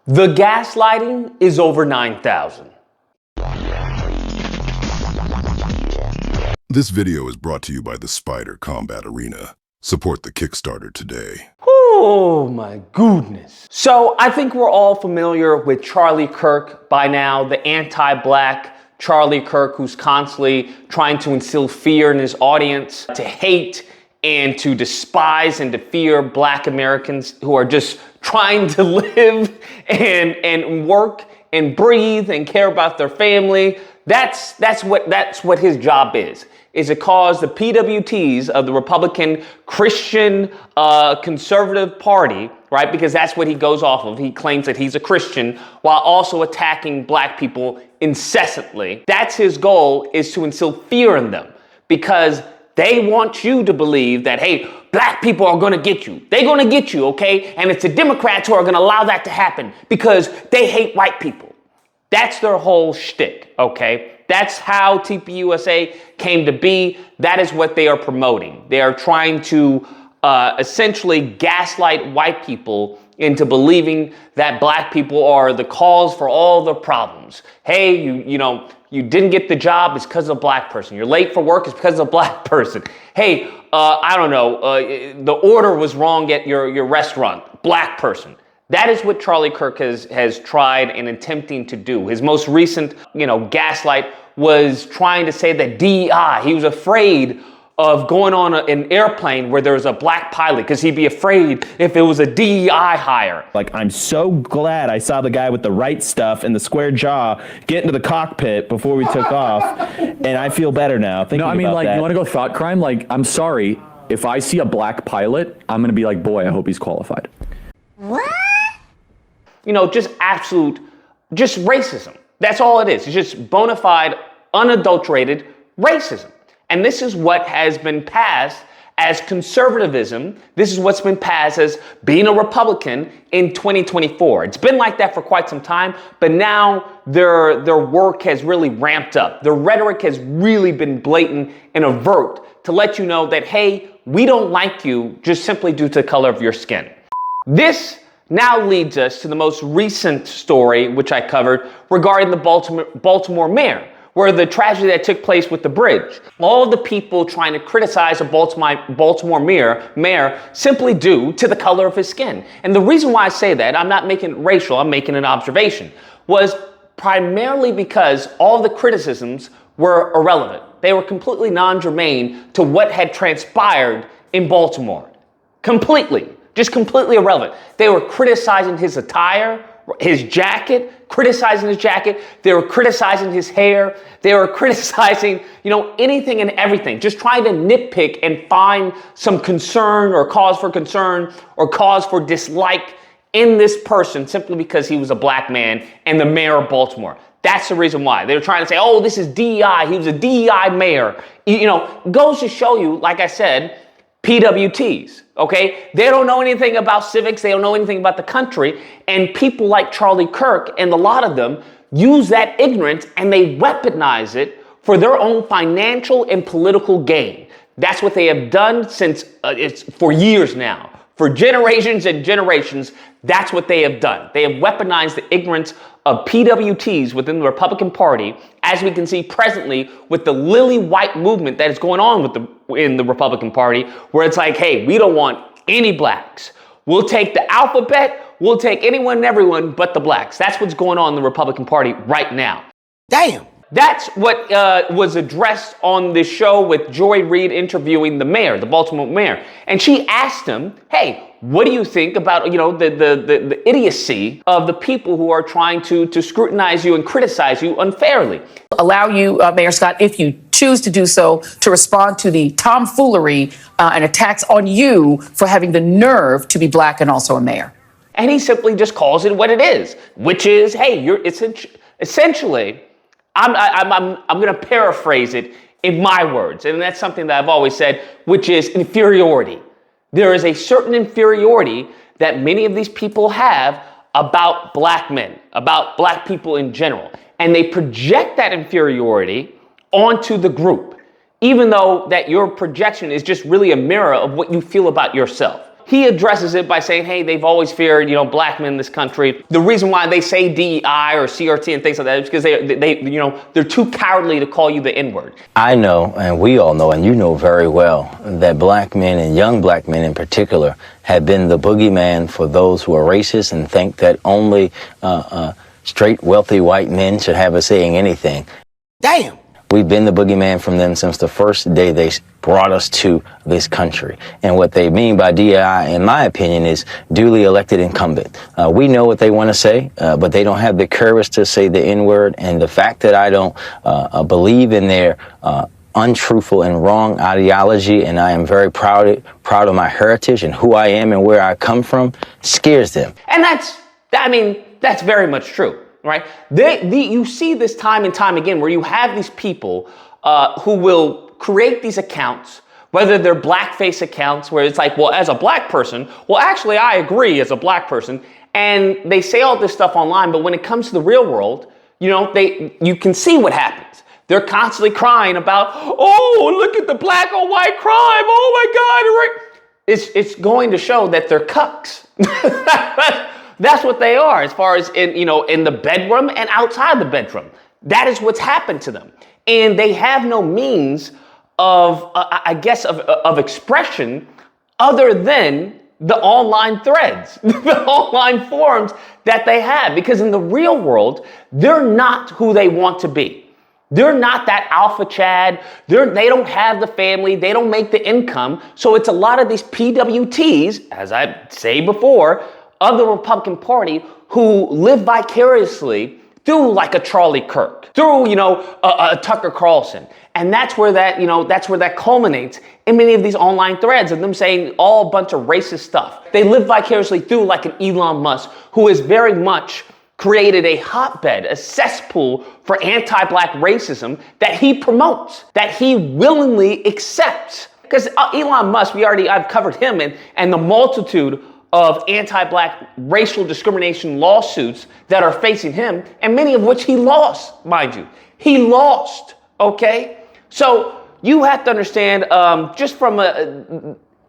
The gaslighting is over 9,000. This video is brought to you by the Spider Combat Arena. Support the Kickstarter today. Oh my goodness. So I think we're all familiar with Charlie Kirk by now, the anti-black Charlie Kirk who's constantly trying to instill fear in his audience, to hate and to despise and to fear black Americans who are just trying to live and work and breathe and care about their family. That's what his job is to cause the PWTs of the Republican Christian Conservative Party, right? Because that's what he goes off of. He claims that he's a Christian while also attacking black people incessantly. That's his goal, is to instill fear in them, because they want you to believe that, hey, black people are going to get you. They're going to get you, okay? And it's the Democrats who are going to allow that to happen because they hate white people. That's their whole shtick, okay? That's how TPUSA came to be. That is what they are promoting. They are trying to essentially gaslight white people into believing that black people are the cause for all the problems. Hey, you didn't get the job, it's because of a black person. You're late for work, it's because of a black person. Hey, I don't know, the order was wrong at your restaurant, black person. That is what Charlie Kirk has tried and attempting to do. His most recent, gaslight was trying to say that DEI, he was afraid of going on an airplane where there was a black pilot because he'd be afraid if it was a DEI hire. Like, I'm so glad I saw the guy with the right stuff and the square jaw get into the cockpit before we took off, and I feel better now. You want to go thought crime? Like, I'm sorry, if I see a black pilot, I'm going to be like, boy, I hope he's qualified. What? Just racism. That's all it is. It's just bona fide, unadulterated racism. And this is what has been passed as conservatism. This is what's been passed as being a Republican in 2024. It's been like that for quite some time, but now their work has really ramped up. Their rhetoric has really been blatant and overt to let you know that, hey, we don't like you just simply due to the color of your skin. This now leads us to the most recent story, which I covered, regarding the Baltimore mayor, where the tragedy that took place with the bridge. All of the people trying to criticize a Baltimore mayor simply due to the color of his skin. And the reason why I say that, I'm not making it racial, I'm making an observation, was primarily because all the criticisms were irrelevant. They were completely non-germane to what had transpired in Baltimore. Just completely irrelevant. They were criticizing his attire, his jacket, criticizing his jacket. They were criticizing his hair. They were criticizing, anything and everything. Just trying to nitpick and find some concern or cause for dislike in this person simply because he was a black man and the mayor of Baltimore. That's the reason why. They were trying to say, oh, this is DEI. He was a DEI mayor. Goes to show you, like I said, PWTs, okay? They don't know anything about civics. They don't know anything about the country. And people like Charlie Kirk and a lot of them use that ignorance and they weaponize it for their own financial and political gain. That's what they have done since it's for years now. For generations and generations, that's what they have done. They have weaponized the ignorance of PWTs within the Republican Party, as we can see presently with the lily white movement that is going on in the Republican Party, where it's like, hey, we don't want any blacks. We'll take the alphabet, we'll take anyone and everyone but the blacks. That's what's going on in the Republican Party right now. Damn. That's what was addressed on this show with Reid interviewing the mayor, the Baltimore mayor. And she asked him, hey, what do you think about, the idiocy of the people who are trying to scrutinize you and criticize you unfairly? Allow you, Mayor Scott, if you choose to do so, to respond to the tomfoolery and attacks on you for having the nerve to be black and also a mayor. And he simply just calls it what it is, which is, hey, it's essentially, I'm going to paraphrase it in my words, and that's something that I've always said, which is inferiority. There is a certain inferiority that many of these people have about black men, about black people in general, and they project that inferiority onto the group, even though that your projection is just really a mirror of what you feel about yourself. he addresses it by saying, hey, they've always feared, black men in this country. The reason why they say DEI or CRT and things like that is because they're too cowardly to call you the N-word. I know, and we all know, and you know very well, that black men and young black men in particular have been the boogeyman for those who are racist and think that only straight, wealthy white men should have a say in anything. Damn. We've been the boogeyman from them since the first day they brought us to this country. And what they mean by DEI, in my opinion, is duly elected incumbent. We know what they want to say, but they don't have the courage to say the N-word. And the fact that I don't believe in their untruthful and wrong ideology, and I am very proud of my heritage and who I am and where I come from, scares them. And that's very much true. Right? You see this time and time again where you have these people who will create these accounts, whether they're blackface accounts, where it's like, well, as a black person, well, actually, I agree as a black person. And they say all this stuff online, but when it comes to the real world, you can see what happens. They're constantly crying about, oh, look at the black or white crime. Oh, my God. It's going to show that they're cucks. That's what they are, as far as in the bedroom and outside the bedroom. That is what's happened to them. And they have no means of expression other than the online threads, the online forums that they have. Because in the real world, they're not who they want to be. They're not that alpha Chad. They don't have the family. They don't make the income. So it's a lot of these PWTs, as I say before, of the Republican Party who live vicariously through like a Charlie Kirk, through, a Tucker Carlson. And that's where that culminates in many of these online threads of them saying all a bunch of racist stuff. They live vicariously through like an Elon Musk, who has very much created a hotbed, a cesspool for anti-black racism that he promotes, that he willingly accepts. Because Elon Musk, I've covered him and the multitude of anti-black racial discrimination lawsuits that are facing him, and many of which he lost, mind you. He lost, okay? So you have to understand, just from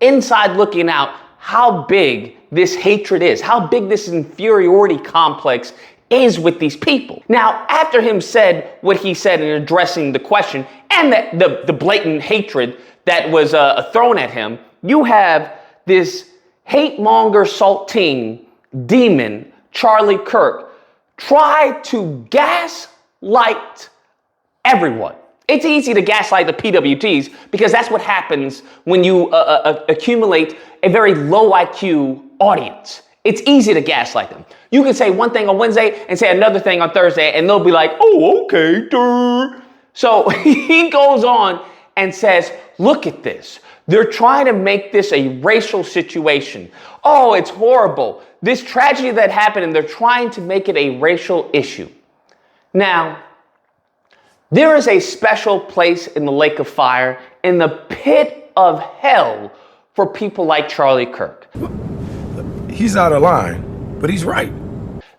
inside looking out, how big this hatred is, how big this inferiority complex is with these people. Now, after him said what he said in addressing the question and the blatant hatred that was thrown at him, you have this hate-monger, saltine, demon, Charlie Kirk, try to gaslight everyone. It's easy to gaslight the PWTs because that's what happens when you accumulate a very low IQ audience. It's easy to gaslight them. You can say one thing on Wednesday and say another thing on Thursday, and they'll be like, oh, okay, duh. So he goes on and says, look at this. They're trying to make this a racial situation. Oh, it's horrible. This tragedy that happened, and they're trying to make it a racial issue. Now, there is a special place in the lake of fire, in the pit of hell, for people like Charlie Kirk. He's out of line, but he's right.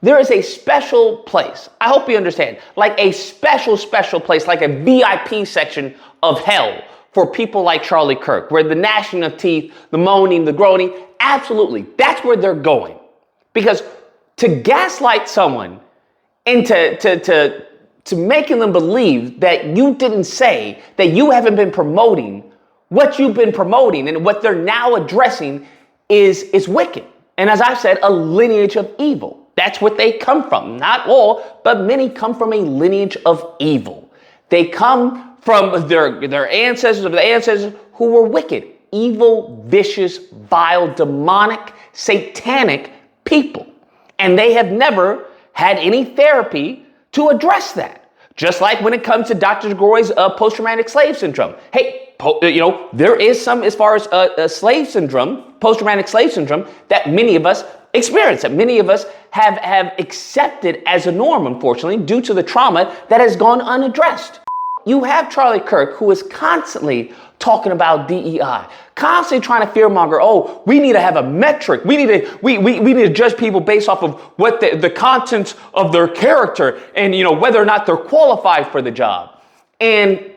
There is a special place. I hope you understand. Like a special place, like a VIP section of hell for people like Charlie Kirk, where the gnashing of teeth, the moaning, the groaning, absolutely, that's where they're going. Because to gaslight someone into to making them believe that you didn't say, that you haven't been promoting what you've been promoting, and what they're now addressing is wicked. And as I've said, a lineage of evil. That's what they come from. Not all, but many come from a lineage of evil. They come from their ancestors of the ancestors who were wicked, evil, vicious, vile, demonic, satanic people. And they have never had any therapy to address that. Just like when it comes to Dr. DeGroy's post-traumatic slave syndrome. Hey, there is some, as far as slave syndrome, post-traumatic slave syndrome, that many of us experience, that many of us have accepted as a norm, unfortunately, due to the trauma that has gone unaddressed. You have Charlie Kirk, who is constantly talking about DEI, constantly trying to fearmonger. Oh, we need to have a metric. We need to judge people based off of what the contents of their character and, whether or not they're qualified for the job. And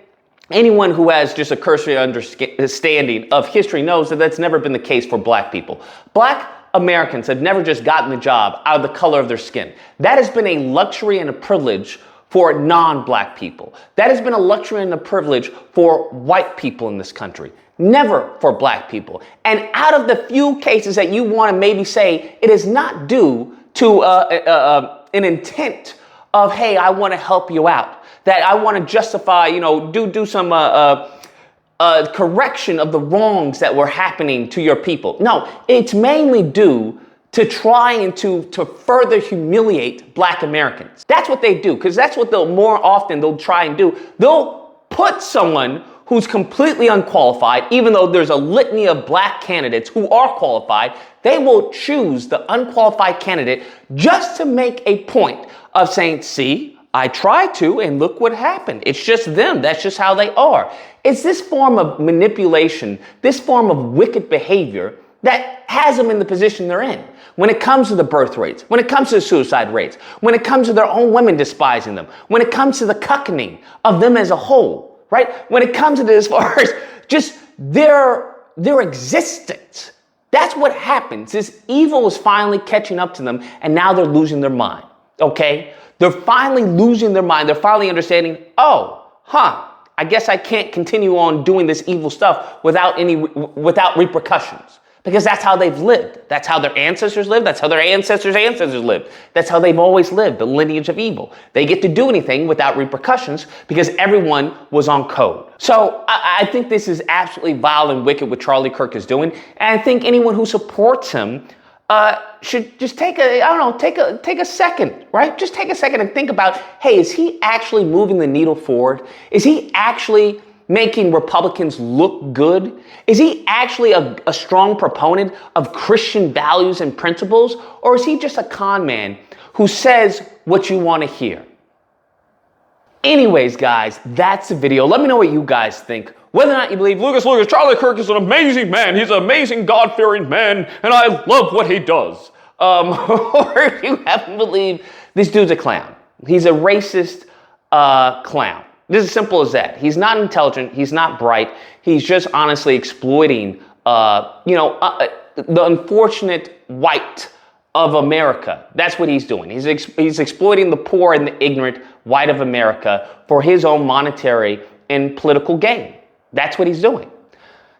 anyone who has just a cursory understanding of history knows that that's never been the case for black people. Black Americans have never just gotten the job out of the color of their skin. That has been a luxury and a privilege for non-black people. That has been a luxury and a privilege for white people in this country. Never for black people. And out of the few cases that you want to maybe say it is not due to an intent of, hey, I want to help you out, that I want to justify, do some correction of the wrongs that were happening to your people. No, it's mainly due to trying to further humiliate black Americans. That's what they do, because that's what they'll try and do. They'll put someone who's completely unqualified, even though there's a litany of black candidates who are qualified, they will choose the unqualified candidate just to make a point of saying, see, I tried to, and look what happened. It's just them. That's just how they are. It's this form of manipulation, this form of wicked behavior that has them in the position they're in. When it comes to the birth rates, when it comes to the suicide rates, when it comes to their own women despising them, when it comes to the cuckolding of them as a whole, right? When it comes to this, as far as just their existence, that's what happens. This evil is finally catching up to them, and now they're losing their mind, okay? They're finally losing their mind. They're finally understanding, I guess I can't continue on doing this evil stuff without repercussions. Because that's how they've lived. That's how their ancestors lived. That's how their ancestors' ancestors lived. That's how they've always lived, the lineage of evil. They get to do anything without repercussions because everyone was on code. So I think this is absolutely vile and wicked what Charlie Kirk is doing. And I think anyone who supports him should just take a second, right? Just take a second and think about, hey, is he actually moving the needle forward? Is he actually making Republicans look good? Is he actually a strong proponent of Christian values and principles? Or is he just a con man who says what you want to hear? Anyways, guys, that's the video. Let me know what you guys think. Whether or not you believe Lucas, Charlie Kirk is an amazing man. He's an amazing God-fearing man, and I love what he does. Or if you happen to believe this dude's a clown. He's a racist clown. This is as simple as that. He's not intelligent. He's not bright. He's just honestly exploiting, the unfortunate white of America. That's what he's doing. He's exploiting the poor and the ignorant white of America for his own monetary and political gain. That's what he's doing.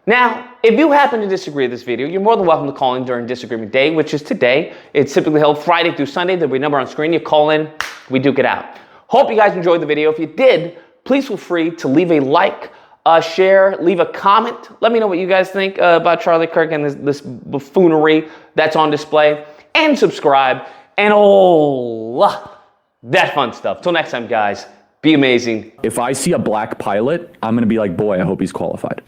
Now, if you happen to disagree with this video, you're more than welcome to call in during Disagreement Day, which is today. It's typically held Friday through Sunday. There'll be a number on screen. You call in, we duke it out. Hope you guys enjoyed the video. If you did, please feel free to leave a like, share, leave a comment. Let me know what you guys think about Charlie Kirk and this buffoonery that's on display. And subscribe and all that fun stuff. Till next time, guys, be amazing. If I see a black pilot, I'm going to be like, boy, I hope he's qualified.